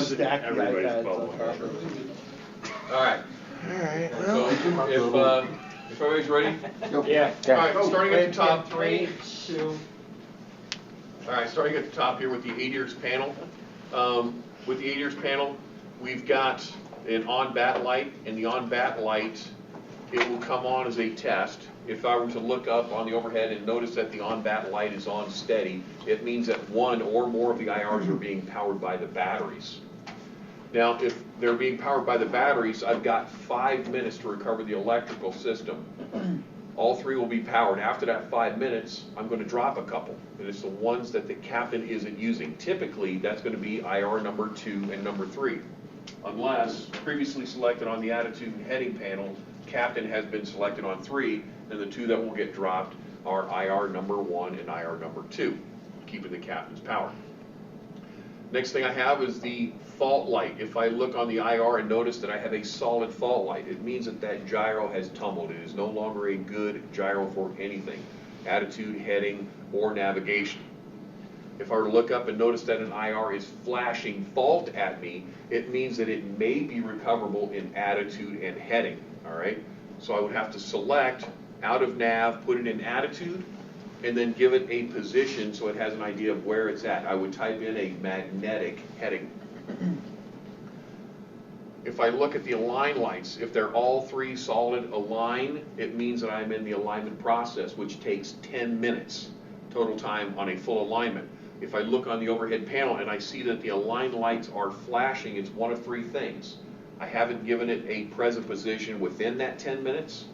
stack the everybody's iPads public. on top. All right. Alright, So if everybody's ready? Yeah. All right, starting at the top. 3, 2. All right, starting at the top here with the ADIRS panel. With the ADIRS panel, we've got an on-bat light, and the on-bat light, it will come on as a test. If I were to look up on the overhead and notice that the on-bat light is on steady, it means that one or more of the IRs are being powered by the batteries. Now, if they're being powered by the batteries, I've got 5 minutes to recover the electrical system. All 3 will be powered. After that 5 minutes, I'm going to drop a couple. And it's the ones that the captain isn't using. Typically, that's going to be IR number 2 and number 3. Unless previously selected on the attitude and heading panel, captain has been selected on 3, and the 2 that will get dropped are IR number 1 and IR number 2, keeping the captain's power. Next thing I have is the fault light. If I look on the IR and notice that I have a solid fault light, it means that that gyro has tumbled. It is no longer a good gyro for anything, attitude, heading, or navigation. If I were to look up and notice that an IR is flashing fault at me, it means that it may be recoverable in attitude and heading. All right, so I would have to select out of nav, put it in attitude, and then give it a position so it has an idea of where it's at. I would type in a magnetic heading. If I look at the align lights, if they're all 3 solid align, it means that I'm in the alignment process, which takes 10 minutes total time on a full alignment. If I look on the overhead panel and I see that the align lights are flashing, it's one of 3 things. I haven't given it a present position within that 10 minutes.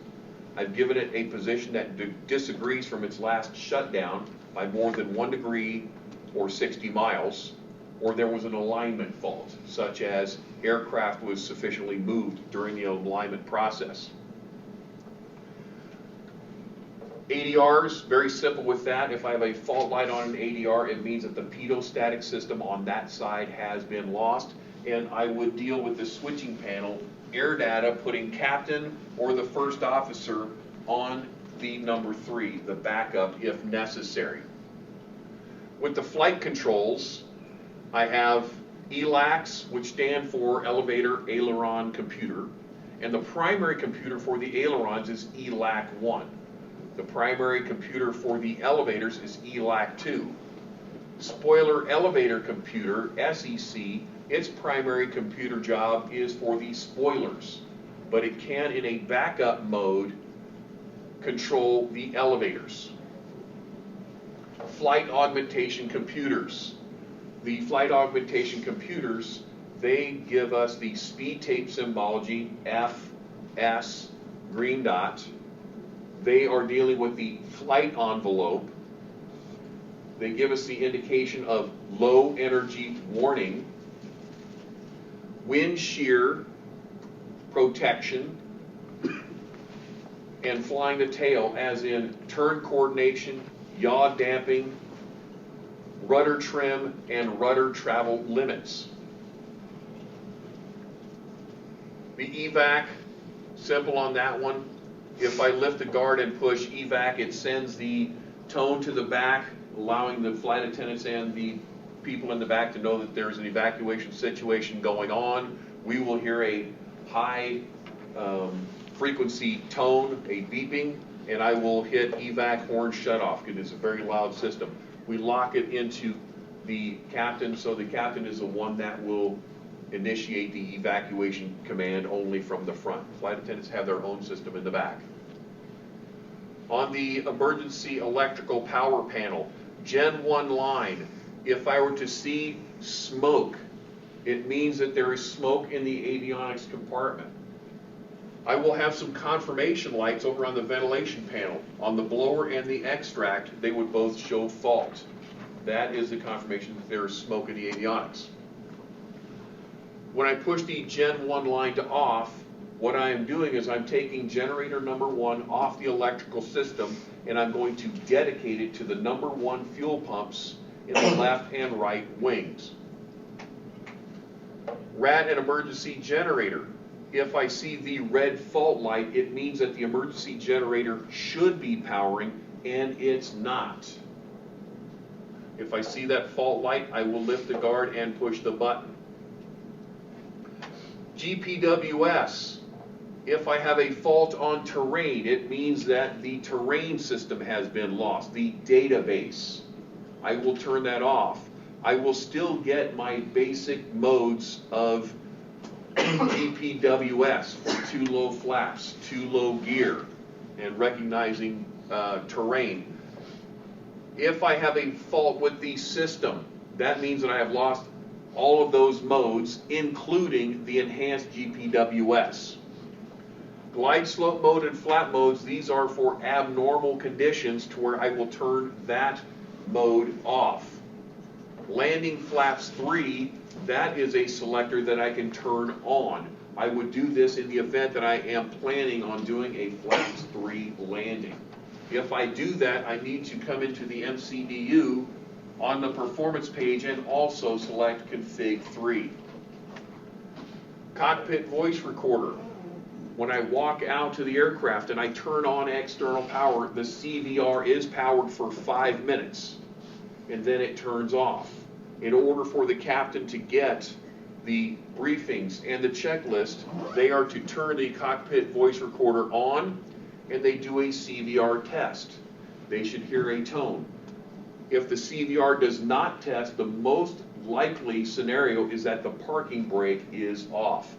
I've given it a position that disagrees from its last shutdown by more than 1 degree or 60 miles, or there was an alignment fault, such as aircraft was sufficiently moved during the alignment process. ADRs, very simple with that. If I have a fault light on an ADR, it means that the pedostatic system on that side has been lost, and I would deal with the switching panel, air data, putting captain or the first officer on the number 3, the backup if necessary. With the flight controls, I have ELACs, which stand for Elevator Aileron Computer, and the primary computer for the ailerons is ELAC 1. The primary computer for the elevators is ELAC 2. Spoiler Elevator Computer, SEC, its primary computer job is for the spoilers, but it can, in a backup mode, control the elevators. Flight augmentation computers. The flight augmentation computers, they give us the speed tape symbology, F, S, green dot. They are dealing with the flight envelope. They give us the indication of low energy warning, wind shear protection, and flying the tail, as in turn coordination, yaw damping, rudder trim, and rudder travel limits. The evac, simple on that one. If I lift the guard and push evac, it sends the tone to the back, allowing the flight attendants and the people in the back to know that there's an evacuation situation going on. We will hear a high frequency tone, a beeping, and I will hit evac horn shut off because it's a very loud system. We lock it into the captain, so the captain is the one that will initiate the evacuation command only from the front. Flight attendants have their own system in the back. On the emergency electrical power panel, Gen 1 line, if I were to see smoke, it means that there is smoke in the avionics compartment. I will have some confirmation lights over on the ventilation panel. On the blower and the extract, they would both show fault. That is the confirmation that there is smoke in the avionics. When I push the Gen 1 line to off, what I am doing is I'm taking generator number 1 off the electrical system, and I'm going to dedicate it to the number 1 fuel pumps in the left and right wings. RAT and emergency generator. If I see the red fault light, it means that the emergency generator should be powering, and it's not. If I see that fault light, I will lift the guard and push the button. GPWS. If I have a fault on terrain, it means that the terrain system has been lost, the database. I will turn that off. I will still get my basic modes of GPWS for too low flaps, too low gear, and recognizing terrain. If I have a fault with the system, that means that I have lost all of those modes, including the enhanced GPWS. Glide slope mode and flap modes, these are for abnormal conditions to where I will turn that mode off. Landing flaps 3, that is a selector that I can turn on. I would do this in the event that I am planning on doing a flaps 3 landing. If I do that, I need to come into the MCDU on the performance page and also select config 3. Cockpit voice recorder. When I walk out to the aircraft and I turn on external power, the CVR is powered for 5 minutes and then it turns off. In order for the captain to get the briefings and the checklist, they are to turn the cockpit voice recorder on and they do a CVR test. They should hear a tone. If the CVR does not test, the most likely scenario is that the parking brake is off.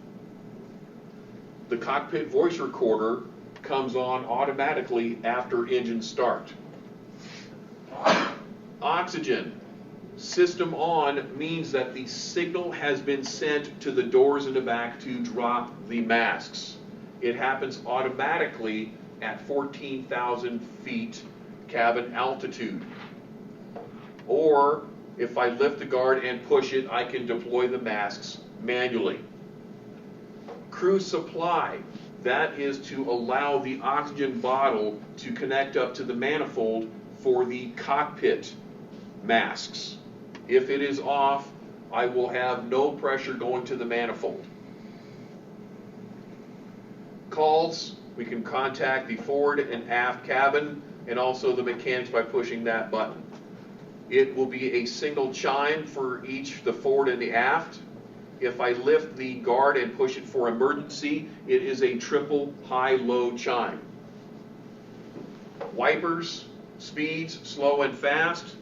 The cockpit voice recorder comes on automatically after engine start. Oxygen. System on means that the signal has been sent to the doors in the back to drop the masks. It happens automatically at 14,000 feet cabin altitude. Or if I lift the guard and push it, I can deploy the masks manually. Crew supply, that is to allow the oxygen bottle to connect up to the manifold for the cockpit masks. If it is off, I will have no pressure going to the manifold. Calls, we can contact the forward and aft cabin and also the mechanics by pushing that button. It will be a single chime for each, the forward and the aft. If I lift the guard and push it for emergency, it is a triple high-low chime. Wipers, speeds, slow and fast.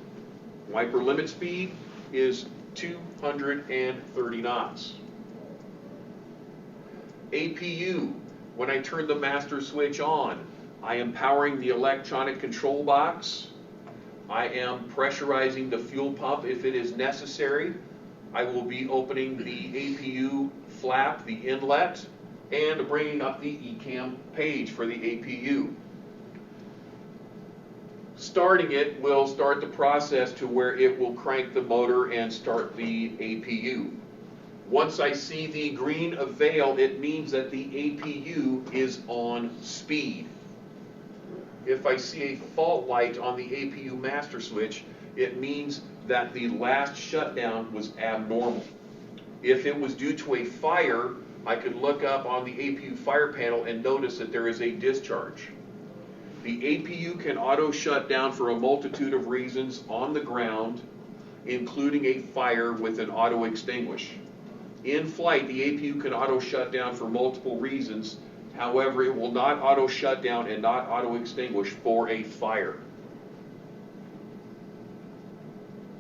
Wiper limit speed is 230 knots. APU, when I turn the master switch on, I am powering the electronic control box. I am pressurizing the fuel pump if it is necessary. I will be opening the APU flap, the inlet, and bringing up the ECAM page for the APU. Starting it will start the process to where it will crank the motor and start the APU. Once I see the green avail, it means that the APU is on speed. If I see a fault light on the APU master switch, it means that the last shutdown was abnormal. If it was due to a fire, I could look up on the APU fire panel and notice that there is a discharge. The APU can auto shut down for a multitude of reasons on the ground, including a fire with an auto extinguish. In flight, the APU can auto shut down for multiple reasons. However, it will not auto shut down and not auto extinguish for a fire.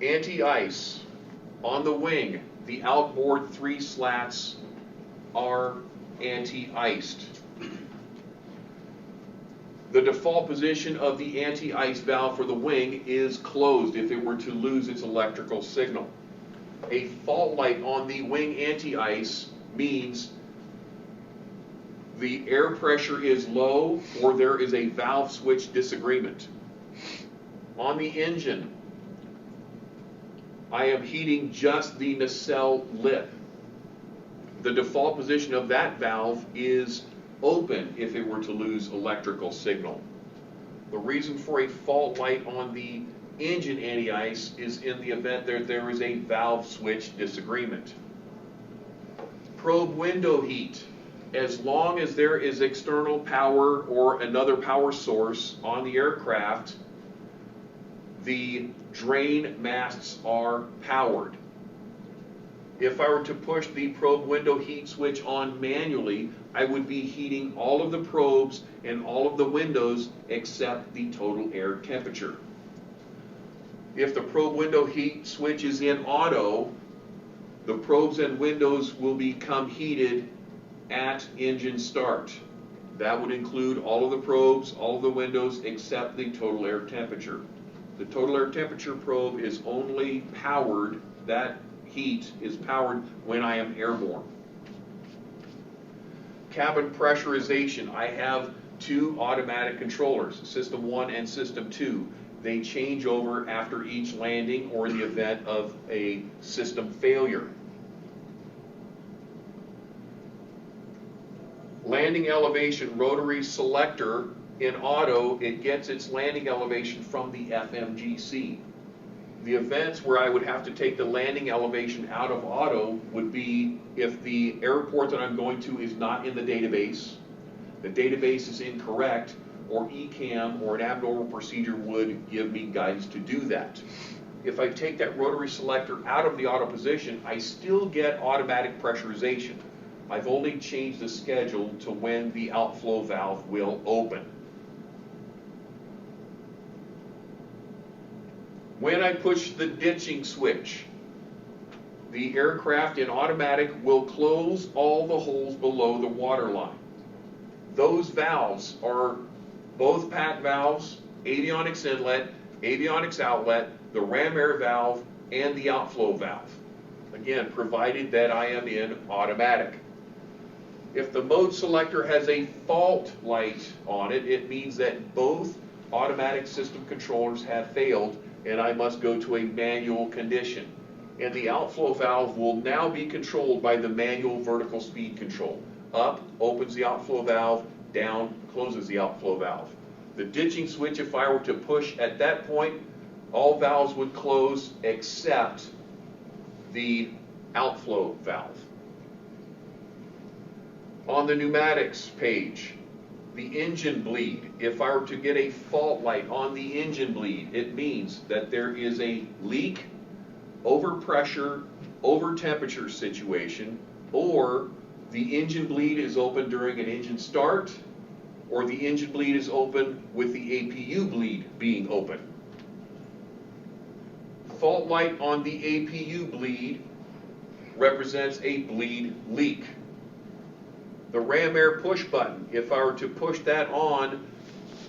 Anti-ice. On the wing, the outboard 3 slats are anti-iced. The default position of the anti-ice valve for the wing is closed if it were to lose its electrical signal. A fault light on the wing anti-ice means the air pressure is low or there is a valve switch disagreement. On the engine, I am heating just the nacelle lip. The default position of that valve is open if it were to lose electrical signal. The reason for a fault light on the engine anti-ice is in the event that there is a valve switch disagreement. Probe window heat. As long as there is external power or another power source on the aircraft, the drain masts are powered. If I were to push the probe window heat switch on manually, I would be heating all of the probes and all of the windows except the total air temperature. If the probe window heat switch is in auto, the probes and windows will become heated at engine start. That would include all of the probes, all of the windows, except the total air temperature. The total air temperature probe is only powered, that heat is powered when I am airborne. Cabin pressurization. I have two automatic controllers, System 1 and System 2. They change over after each landing or in the event of a system failure. Landing elevation rotary selector. In auto, it gets its landing elevation from the FMGC. The events where I would have to take the landing elevation out of auto would be if the airport that I'm going to is not in the database is incorrect, or ECAM or an abnormal procedure would give me guidance to do that. If I take that rotary selector out of the auto position, I still get automatic pressurization. I've only changed the schedule to when the outflow valve will open. When I push the ditching switch, the aircraft in automatic will close all the holes below the waterline. Those valves are both pack valves, avionics inlet, avionics outlet, the ram air valve, and the outflow valve. Again, provided that I am in automatic. If the mode selector has a fault light on it, it means that both automatic system controllers have failed and I must go to a manual condition. And the outflow valve will now be controlled by the manual vertical speed control. Up opens the outflow valve, down closes the outflow valve. The ditching switch, if I were to push at that point, all valves would close except the outflow valve. On the pneumatics page, the engine bleed. If I were to get a fault light on the engine bleed, it means that there is a leak, overpressure, over temperature situation, or the engine bleed is open during an engine start, or the engine bleed is open with the APU bleed being open. Fault light on the APU bleed represents a bleed leak. The ram air push button, if I were to push that on,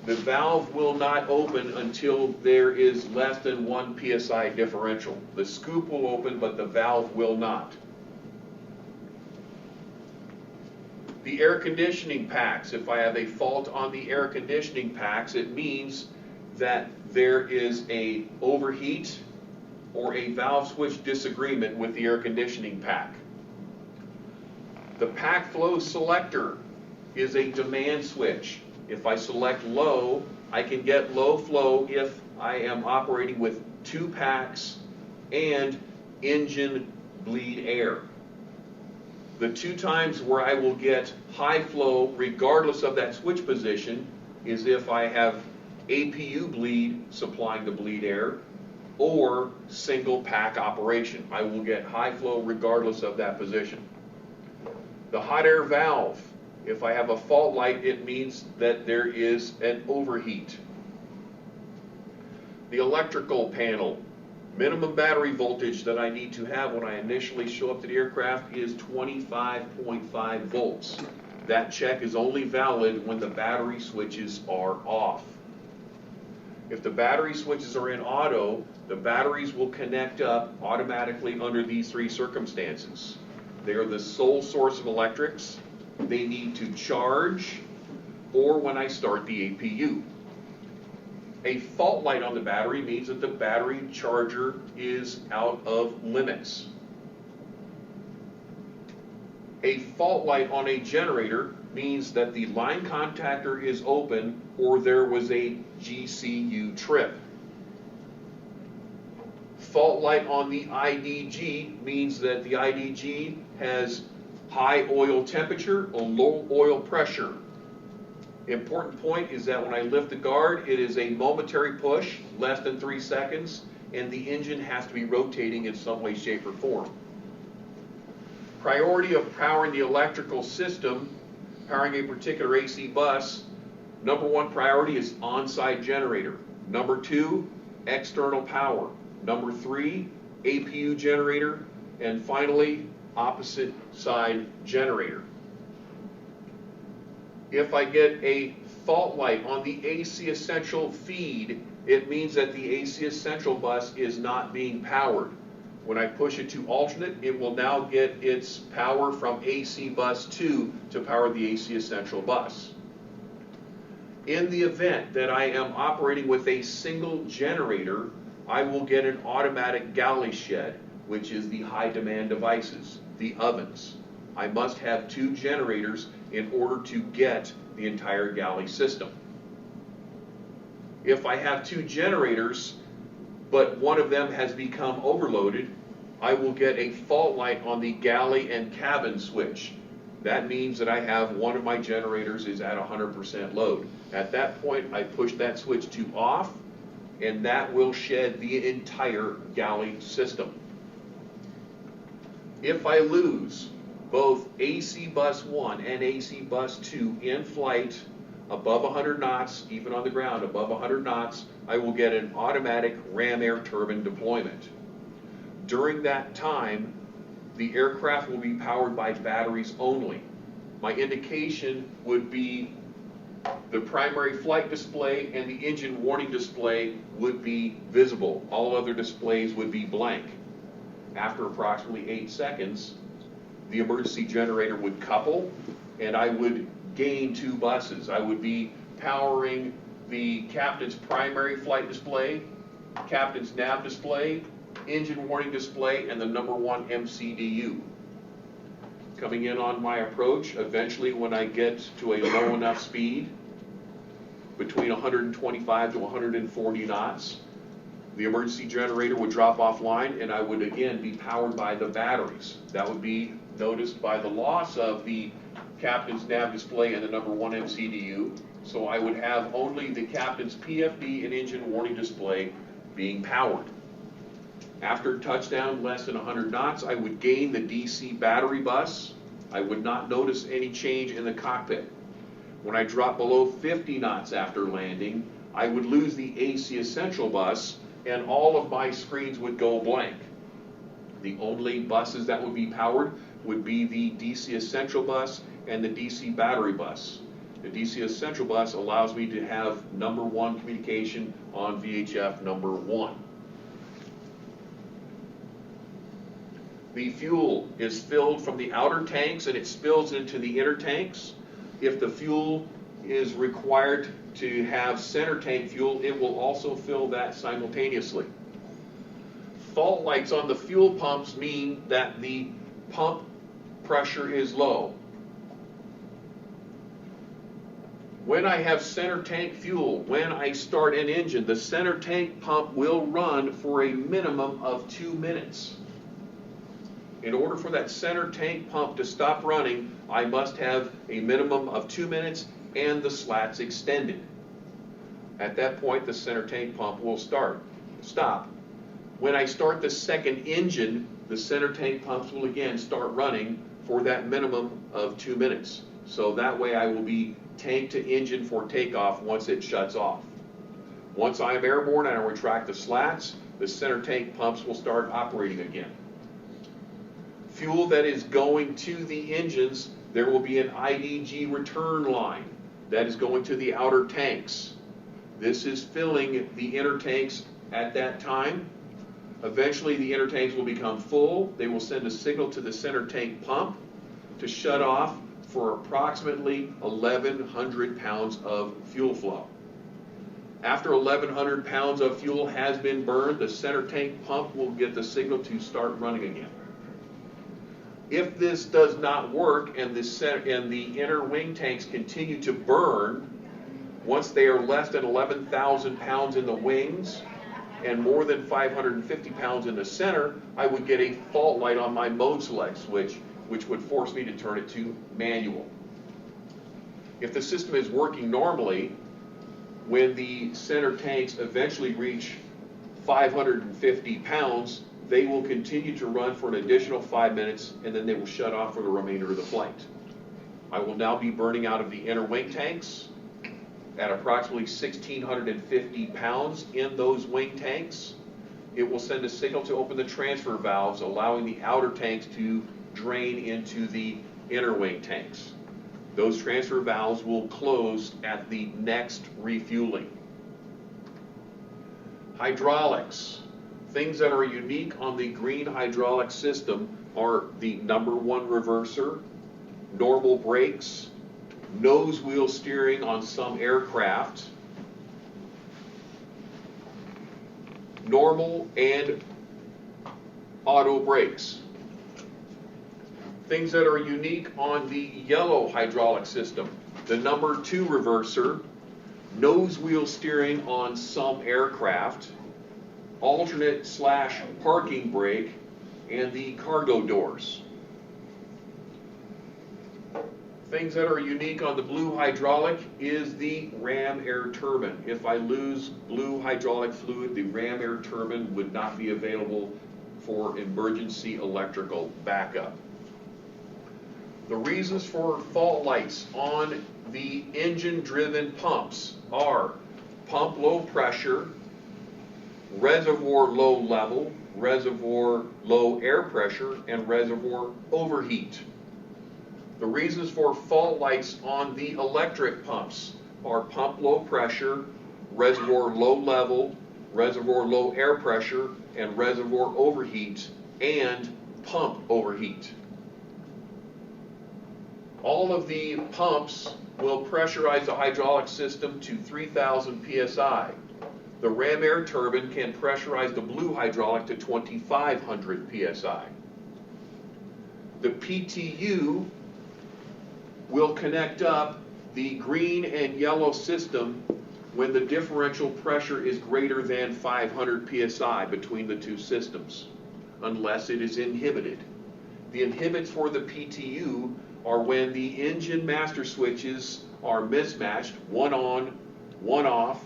the valve will not open until there is less than 1 psi differential. The scoop will open, but the valve will not. The air conditioning packs, if I have a fault on the air conditioning packs, it means that there is a overheat or a valve switch disagreement with the air conditioning pack. The pack flow selector is a demand switch. If I select low, I can get low flow if I am operating with 2 packs and engine bleed air. The 2 times where I will get high flow regardless of that switch position is if I have APU bleed supplying the bleed air or single pack operation. I will get high flow regardless of that position. The hot air valve, if I have a fault light, it means that there is an overheat. The electrical panel, minimum battery voltage that I need to have when I initially show up to the aircraft is 25.5 volts. That check is only valid when the battery switches are off. If the battery switches are in auto, the batteries will connect up automatically under these 3 circumstances. They are the sole source of electrics. They need to charge, or when I start the APU. A fault light on the battery means that the battery charger is out of limits. A fault light on a generator means that the line contactor is open or there was a GCU trip. Fault light on the IDG means that the IDG has high oil temperature or low oil pressure. Important point is that when I lift the guard, it is a momentary push, less than 3 seconds, and the engine has to be rotating in some way, shape, or form. Priority of powering the electrical system, powering a particular AC bus, number one priority is on-site generator. Number two, external power. Number three, APU generator. And finally, opposite side generator. If I get a fault light on the AC essential feed, it means that the AC essential bus is not being powered. When I push it to alternate, it will now get its power from AC bus 2 to power the AC essential bus. In the event that I am operating with a single generator, I will get an automatic galley shed, which is the high demand devices, the ovens. I must have two generators in order to get the entire galley system. If I have two generators, but one of them has become overloaded, I will get a fault light on the galley and cabin switch. That means that I have one of my generators is at 100% load. At that point, I push that switch to off, and that will shed the entire galley system. If I lose both AC bus 1 and AC bus 2 in flight above 100 knots, even on the ground above 100 knots, I will get an automatic ram air turbine deployment. During that time, the aircraft will be powered by batteries only. My indication would be the primary flight display and the engine warning display would be visible. All other displays would be blank. After approximately 8 seconds, the emergency generator would couple and I would gain two buses. I would be powering the captain's primary flight display, captain's nav display, engine warning display, and the number one MCDU. Coming in on my approach, eventually when I get to a low enough speed, between 125 to 140 knots, the emergency generator would drop offline and I would again be powered by the batteries. That would be noticed by the loss of the captain's nav display and the number one MCDU. So I would have only the captain's PFD and engine warning display being powered. After touchdown less than 100 knots, I would gain the DC battery bus. I would not notice any change in the cockpit. When I drop below 50 knots after landing, I would lose the AC essential bus and all of my screens would go blank. The only buses that would be powered would be the DC essential bus and the DC battery bus. The DC essential bus allows me to have number one communication on VHF number 1. The fuel is filled from the outer tanks and it spills into the inner tanks. If the fuel is required to have center tank fuel, it will also fill that simultaneously. Fault lights on the fuel pumps mean that the pump pressure is low. When I have center tank fuel, when I start an engine, the center tank pump will run for a minimum of 2 minutes. In order for that center tank pump to stop running, I must have a minimum of 2 minutes and the slats extended. At that point, the center tank pump will stop. When I start the second engine, the center tank pumps will again start running for that minimum of 2 minutes. So that way I will be tank to engine for takeoff once it shuts off. Once I am airborne and I retract the slats, the center tank pumps will start operating again. Fuel that is going to the engines, there will be an IDG return line that is going to the outer tanks. This is filling the inner tanks at that time. Eventually the inner tanks will become full. They will send a signal to the center tank pump to shut off for approximately 1,100 pounds of fuel flow. After 1,100 pounds of fuel has been burned, the center tank pump will get the signal to start running again. If this does not work and the inner wing tanks continue to burn, once they are less than 11,000 pounds in the wings and more than 550 pounds in the center, I would get a fault light on my mode select switch, which would force me to turn it to manual. If the system is working normally, when the center tanks eventually reach 550 pounds, they will continue to run for an additional 5 minutes, and then they will shut off for the remainder of the flight. I will now be burning out of the inner wing tanks at approximately 1,650 pounds in those wing tanks. It will send a signal to open the transfer valves, allowing the outer tanks to drain into the inner wing tanks. Those transfer valves will close at the next refueling. Hydraulics. Things that are unique on the green hydraulic system are the number 1 reverser, normal brakes, nose wheel steering on some aircraft, normal and auto brakes. Things that are unique on the yellow hydraulic system: the number 2 reverser, nose wheel steering on some aircraft, alternate / parking brake, and the cargo doors. Things that are unique on the blue hydraulic is the ram air turbine. If I lose blue hydraulic fluid, the ram air turbine would not be available for emergency electrical backup. The reasons for fault lights on the engine-driven pumps are pump low pressure, reservoir low level, reservoir low air pressure, and reservoir overheat. The reasons for fault lights on the electric pumps are pump low pressure, reservoir low level, reservoir low air pressure, and reservoir overheat, and pump overheat. All of the pumps will pressurize the hydraulic system to 3,000 psi. The ram air turbine can pressurize the blue hydraulic to 2,500 psi. The PTU will connect up the green and yellow system when the differential pressure is greater than 500 psi between the two systems, unless it is inhibited. The inhibits for the PTU are when the engine master switches are mismatched, one on, one off,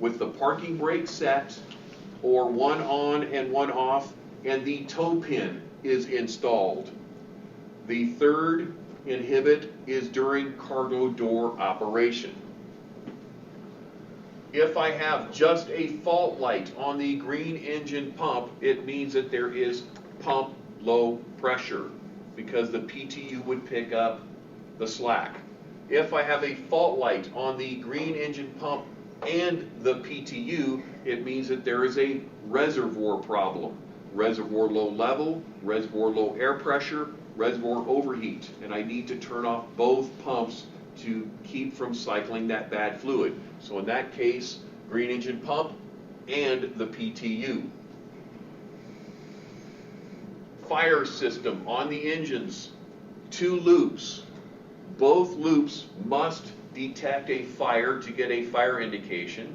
with the parking brake set, or one on and one off, and the toe pin is installed. The third inhibit is during cargo door operation. If I have just a fault light on the green engine pump, it means that there is pump low pressure, because the PTU would pick up the slack. If I have a fault light on the green engine pump and the PTU, it means that there is a reservoir problem. Reservoir low level, reservoir low air pressure, reservoir overheat, and I need to turn off both pumps to keep from cycling that bad fluid. So in that case, green engine pump and the PTU. Fire system on the engines, 2 loops. Both loops must detect a fire to get a fire indication,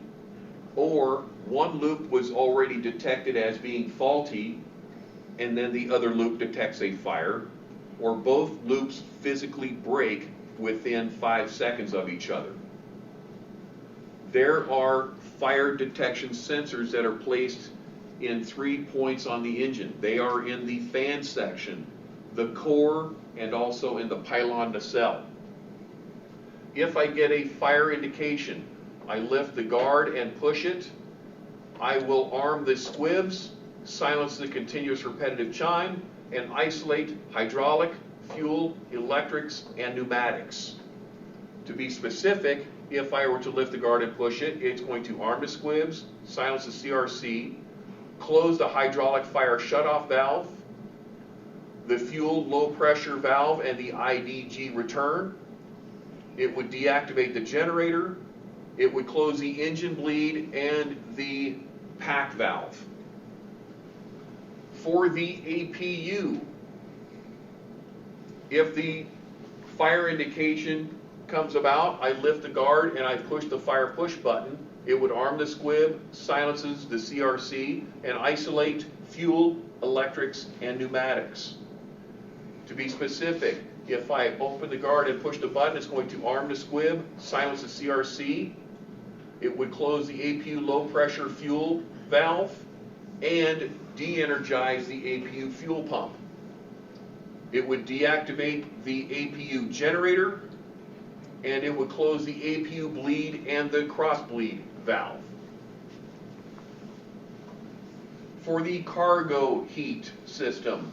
or one loop was already detected as being faulty and then the other loop detects a fire, or both loops physically break within 5 seconds of each other. There are fire detection sensors that are placed in 3 points on the engine. They are in the fan section, the core, and also in the pylon nacelle. If I get a fire indication, I lift the guard and push it. I will arm the squibs, silence the continuous repetitive chime, and isolate hydraulic, fuel, electrics, and pneumatics. To be specific, if I were to lift the guard and push it, it's going to arm the squibs, silence the CRC, close the hydraulic fire shutoff valve, the fuel low pressure valve, and the IDG return. It would deactivate the generator. It would close the engine bleed and the pack valve. For the APU, if the fire indication comes about, I lift the guard and I push the fire push button. It would arm the squib, silences the CRC, and isolate fuel, electrics, and pneumatics. To be specific, if I open the guard and push the button, it's going to arm the squib, silence the CRC. It would close the APU low pressure fuel valve and de-energize the APU fuel pump. It would deactivate the APU generator, and it would close the APU bleed and the cross bleed valve. For the cargo heat system,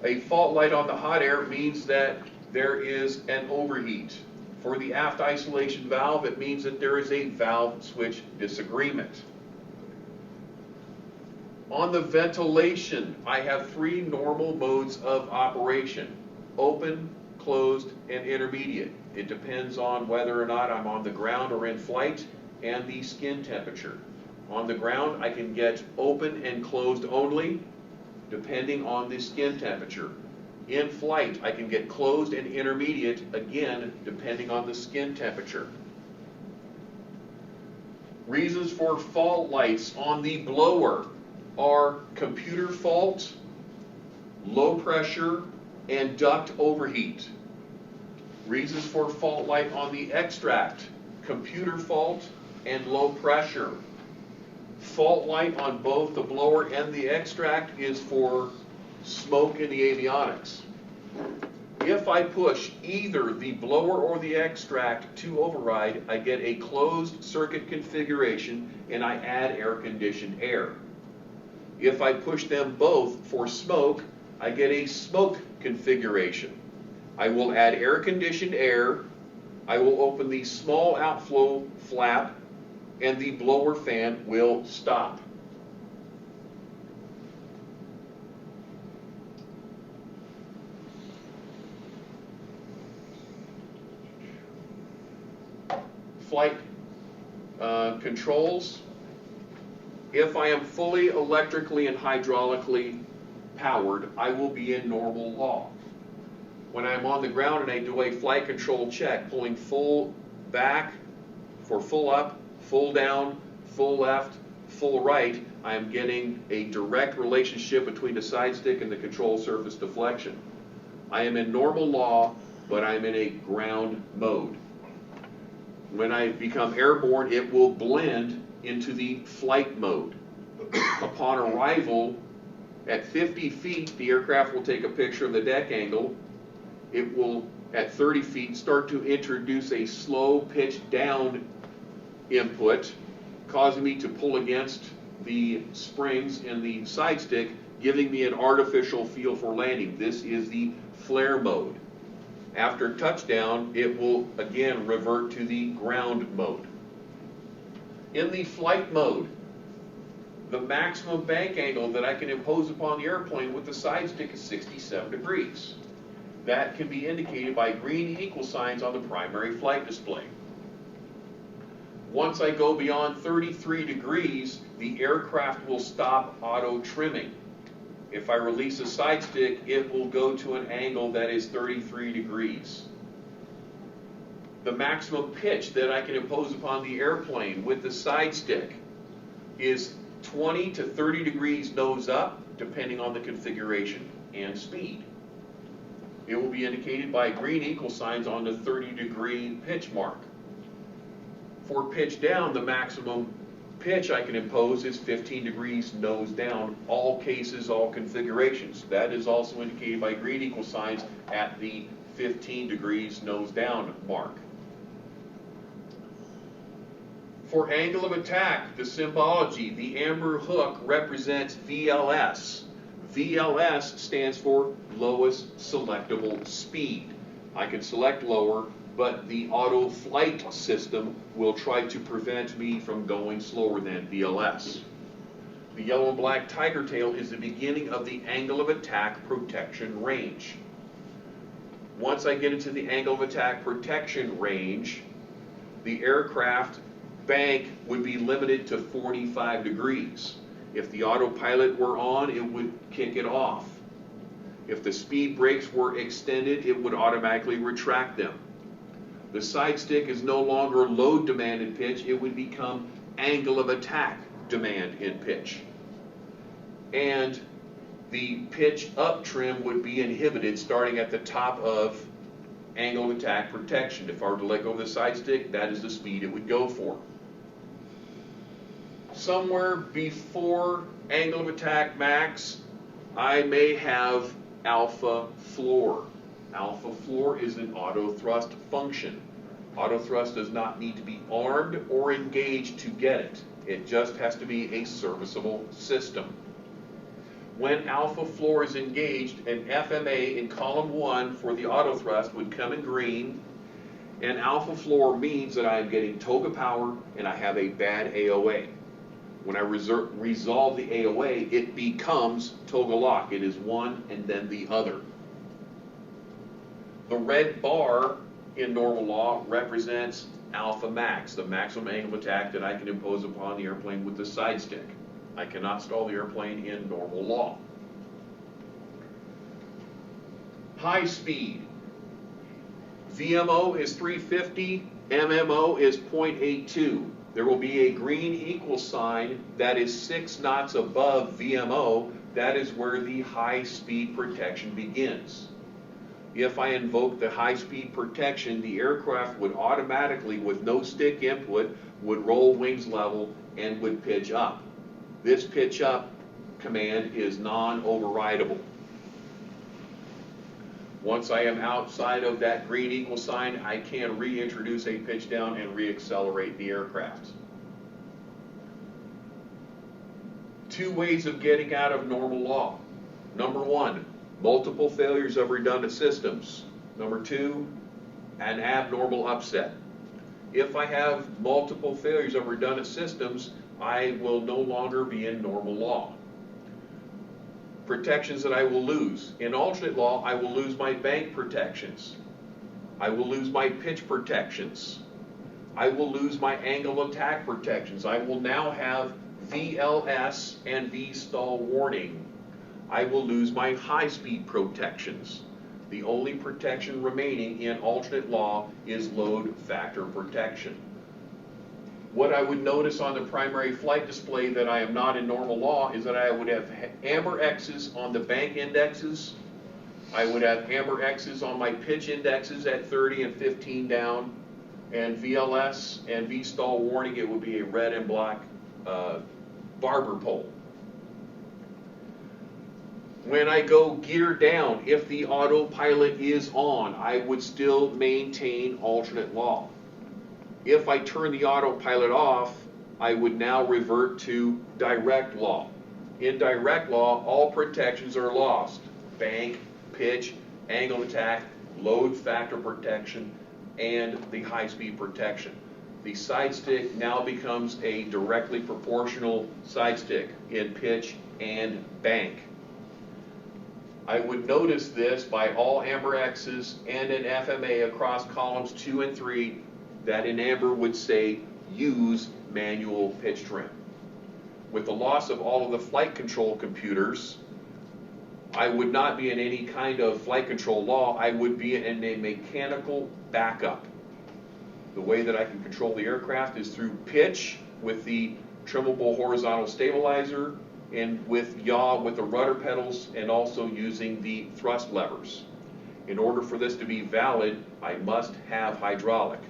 a fault light on the hot air means that there is an overheat. For the aft isolation valve, it means that there is a valve switch disagreement. On the ventilation, I have 3 normal modes of operation: open, closed, and intermediate. It depends on whether or not I'm on the ground or in flight and the skin temperature. On the ground, I can get open and closed only, depending on the skin temperature. In flight, I can get closed and intermediate, again, depending on the skin temperature. Reasons for fault lights on the blower are computer fault, low pressure, and duct overheat. Reasons for fault light on the extract: computer fault and low pressure. Fault light on both the blower and the extract is for smoke in the avionics. If I push either the blower or the extract to override, I get a closed circuit configuration and I add air-conditioned air. If I push them both for smoke, I get a smoke configuration. I will add air-conditioned air, I will open the small outflow flap, and the blower fan will stop. Flight controls. If I am fully electrically and hydraulically powered, I will be in normal law. When I'm on the ground and I do a flight control check, pulling full back for full up, full down, full left, full right, I am getting a direct relationship between the side stick and the control surface deflection. I am in normal law, but I'm in a ground mode. When I become airborne, it will blend into the flight mode. Upon arrival, at 50 feet, the aircraft will take a picture of the deck angle. It will, at 30 feet, start to introduce a slow pitch down input, causing me to pull against the springs in the side stick, giving me an artificial feel for landing. This is the flare mode. After touchdown, it will again revert to the ground mode. In the flight mode, the maximum bank angle that I can impose upon the airplane with the side stick is 67 degrees. That can be indicated by green equal signs on the primary flight display. Once I go beyond 33 degrees, the aircraft will stop auto trimming. If I release a side stick, it will go to an angle that is 33 degrees. The maximum pitch that I can impose upon the airplane with the side stick is 20 to 30 degrees nose up, depending on the configuration and speed. It will be indicated by green equal signs on the 30-degree pitch mark. For pitch down, the maximum pitch I can impose is 15 degrees nose down, all cases, all configurations. That is also indicated by green equal signs at the 15 degrees nose down mark. For angle of attack, the symbology, the amber hook represents VLS. VLS stands for lowest selectable speed. I can select lower, but the auto flight system will try to prevent me from going slower than VLS. The yellow and black tiger tail is the beginning of the angle of attack protection range. Once I get into the angle of attack protection range, the aircraft bank would be limited to 45 degrees. If the autopilot were on, it would kick it off. If the speed brakes were extended, it would automatically retract them. The side stick is no longer load demand in pitch, it would become angle of attack demand in pitch. And the pitch up trim would be inhibited starting at the top of angle of attack protection. If I were to let go of the side stick, that is the speed it would go for. somewhere before angle of attack max, I may have alpha floor. Alpha floor is an auto thrust function. Auto thrust does not need to be armed or engaged to get it. It just has to be a serviceable system. When alpha floor is engaged, an FMA in column 1 for the auto thrust would come in green, and alpha floor means that I am getting toga power and I have a bad AOA. When I resolve the AOA, it becomes toga lock. It is one and then the other. The red bar in normal law represents alpha max, the maximum angle of attack that I can impose upon the airplane with the side stick. I cannot stall the airplane in normal law. High speed. VMO is 350, MMO is 0.82. There will be a green equal sign that is 6 knots above VMO. That is where the high speed protection begins. If I invoke the high speed protection, the aircraft would automatically, with no stick input, would roll wings level and would pitch up. This pitch up command is non-overridable. Once I am outside of that green equal sign, I can reintroduce a pitch down and reaccelerate the aircraft. 2 ways of getting out of normal law. Number 1, multiple failures of redundant systems. Number 2, an abnormal upset. If I have multiple failures of redundant systems, I will no longer be in normal law. Protections that I will lose. In alternate law, I will lose my bank protections. I will lose my pitch protections. I will lose my angle attack protections. I will now have VLS and VSTAL warning. I will lose my high-speed protections. The only protection remaining in alternate law is load factor protection. What I would notice on the primary flight display that I am not in normal law is that I would have amber X's on the bank indexes. I would have amber X's on my pitch indexes at 30 and 15 down, and VLS and VSTAL warning, it would be a red and black barber pole. When I go gear down, if the autopilot is on, I would still maintain alternate law. If I turn the autopilot off, I would now revert to direct law. In direct law, all protections are lost. Bank, pitch, angle attack, load factor protection, and the high-speed protection. The side stick now becomes a directly proportional side stick in pitch and bank. I would notice this by all amber X's and an FMA across columns 2 and 3 that in amber would say use manual pitch trim. With the loss of all of the flight control computers, I would not be in any kind of flight control law. I would be in a mechanical backup. The way that I can control the aircraft is through pitch with the trimmable horizontal stabilizer, and with yaw with the rudder pedals, and also using the thrust levers. In order for this to be valid, I must have hydraulic.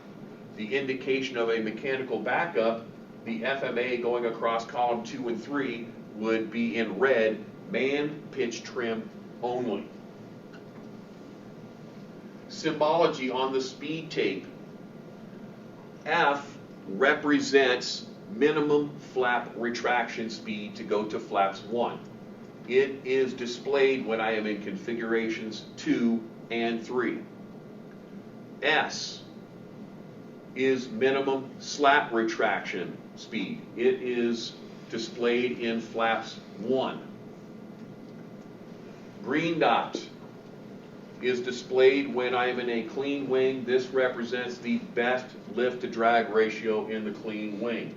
The indication of a mechanical backup, the FMA going across column 2 and 3 would be in red, man pitch trim only. Symbology on the speed tape. F represents minimum flap retraction speed to go to flaps 1. It is displayed when I am in configurations 2 and 3. S is minimum slap retraction speed. It is displayed in flaps 1. Green dot is displayed when I am in a clean wing. This represents the best lift to drag ratio in the clean wing.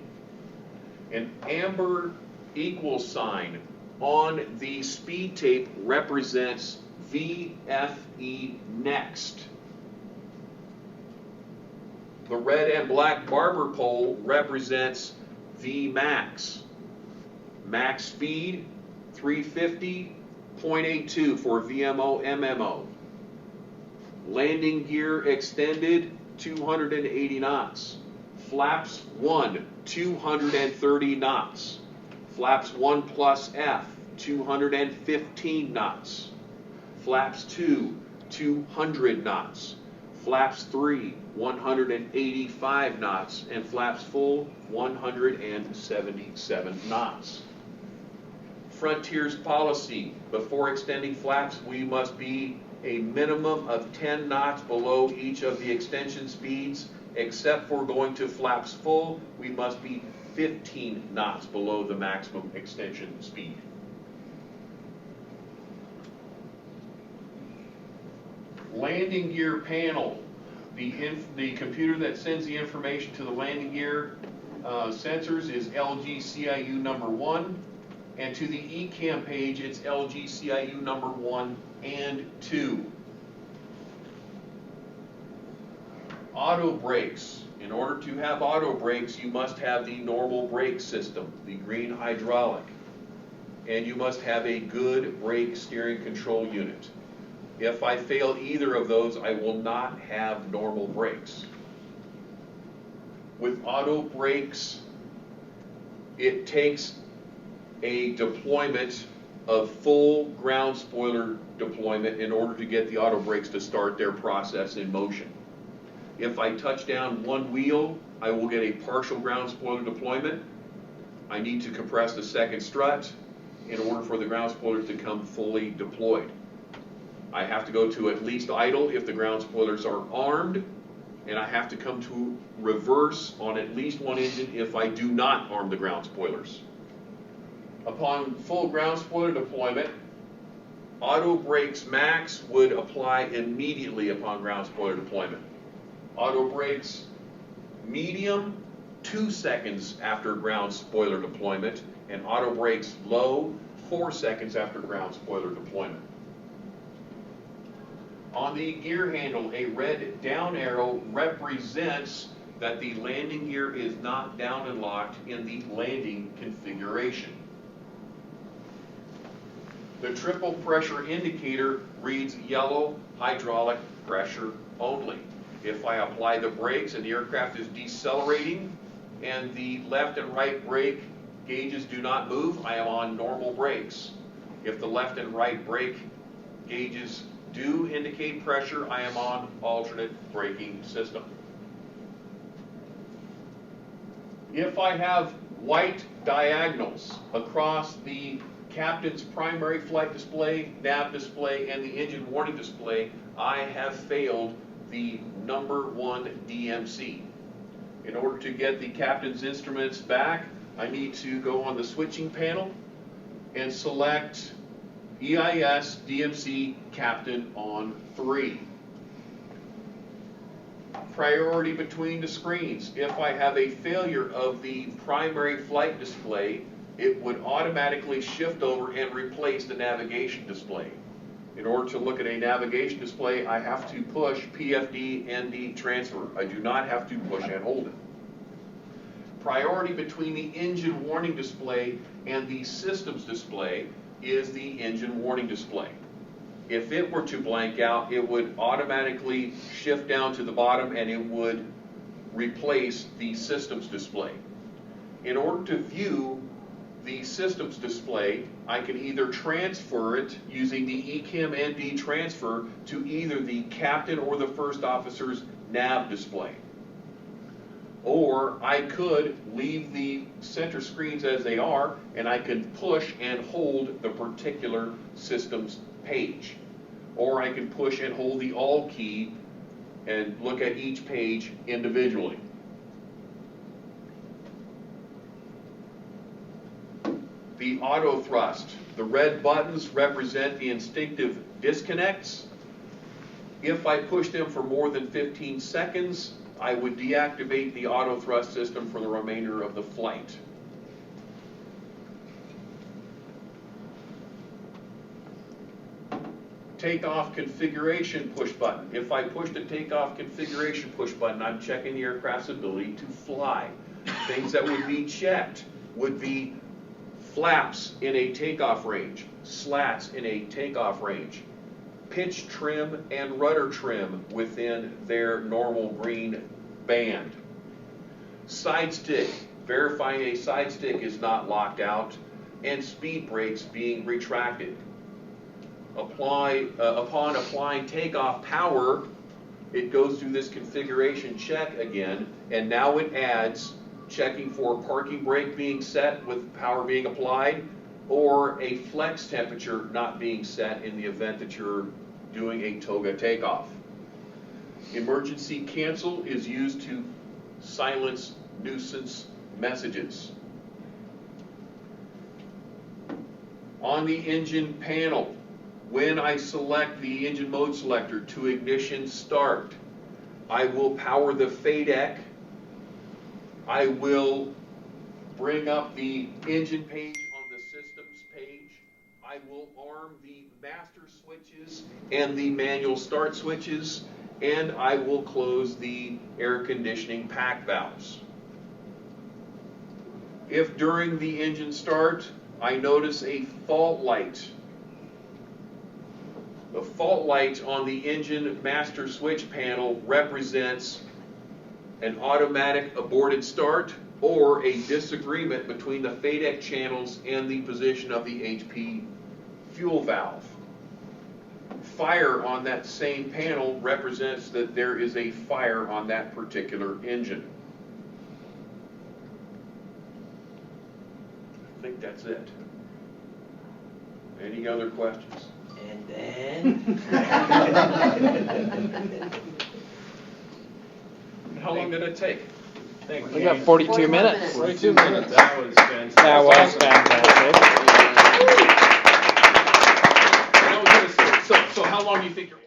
An amber equal sign on the speed tape represents VFE next. The red and black barber pole represents Vmax. Max speed 350, 0.82 for VMO, MMO. Landing gear extended 280 knots. Flaps 1, 230 knots. Flaps 1 plus F, 215 knots. Flaps 2, 200 knots. Flaps 3, 185 knots. And flaps full, 177 knots. Frontier's policy: before extending flaps, we must be a minimum of 10 knots below each of the extension speeds. Except for going to flaps full, we must be 15 knots below the maximum extension speed. Landing gear panel. The computer that sends the information to the landing gear sensors is LG CIU number 1, and to the ECAM page it's LG CIU number 1 and 2. Auto brakes. In order to have auto brakes, you must have the normal brake system, the green hydraulic, and you must have a good brake steering control unit. If I fail either of those, I will not have normal brakes. With auto brakes, it takes a deployment of full ground spoiler deployment in order to get the auto brakes to start their process in motion. If I touch down one wheel, I will get a partial ground spoiler deployment. I need to compress the second strut in order for the ground spoilers to come fully deployed. I have to go to at least idle if the ground spoilers are armed, and I have to come to reverse on at least one engine if I do not arm the ground spoilers. Upon full ground spoiler deployment, auto brakes max would apply immediately upon ground spoiler deployment. Auto brakes medium, 2 seconds after ground spoiler deployment, and auto brakes low, 4 seconds after ground spoiler deployment. On the gear handle, a red down arrow represents that the landing gear is not down and locked in the landing configuration. The triple pressure indicator reads yellow hydraulic pressure only. If I apply the brakes and the aircraft is decelerating and the left and right brake gauges do not move, I am on normal brakes. If the left and right brake gauges do indicate pressure, I am on alternate braking system. If I have white diagonals across the captain's primary flight display, nav display, and the engine warning display, I have failed the number 1 DMC. In order to get the captain's instruments back, I need to go on the switching panel and select EIS DMC Captain on 3. Priority between the screens. If I have a failure of the primary flight display, it would automatically shift over and replace the navigation display. In order to look at a navigation display, I have to push PFD ND transfer. I do not have to push and hold it. Priority between the engine warning display and the systems display is the engine warning display. If it were to blank out, it would automatically shift down to the bottom and it would replace the systems display. In order to view the systems display, I can either transfer it using the ECAM ND transfer to either the captain or the first officer's nav display. Or I could leave the center screens as they are and I can push and hold the particular systems page. Or I can push and hold the all key and look at each page individually. The auto thrust. The red buttons represent the instinctive disconnects. If I push them for more than 15 seconds, I would deactivate the auto thrust system for the remainder of the flight. Takeoff configuration push button. If I push the takeoff configuration push button, I'm checking the aircraft's ability to fly. Things that would be checked would be flaps in a takeoff range, slats in a takeoff range, pitch trim and rudder trim within their normal green band. Side stick, verifying a side stick is not locked out, and speed brakes being retracted. Upon applying takeoff power, it goes through this configuration check again, and now it adds checking for parking brake being set with power being applied, or a flex temperature not being set in the event that you're doing a toga takeoff. Emergency cancel is used to silence nuisance messages. On the engine panel, when I select the engine mode selector to ignition start, I will power the FADEC. I will bring up the engine page on the systems page. I will arm the master switches and the manual start switches, and I will close the air conditioning pack valves. If during the engine start I notice a fault light, the fault light on the engine master switch panel represents an automatic aborted start or a disagreement between the FADEC channels and the position of the HP fuel valve. Fire on that same panel represents that there is a fire on that particular engine. I think that's it. Any other questions? And then... How long did it take? We got 42 minutes. 42 minutes. That was fantastic. That was fantastic. So how long do you think you're...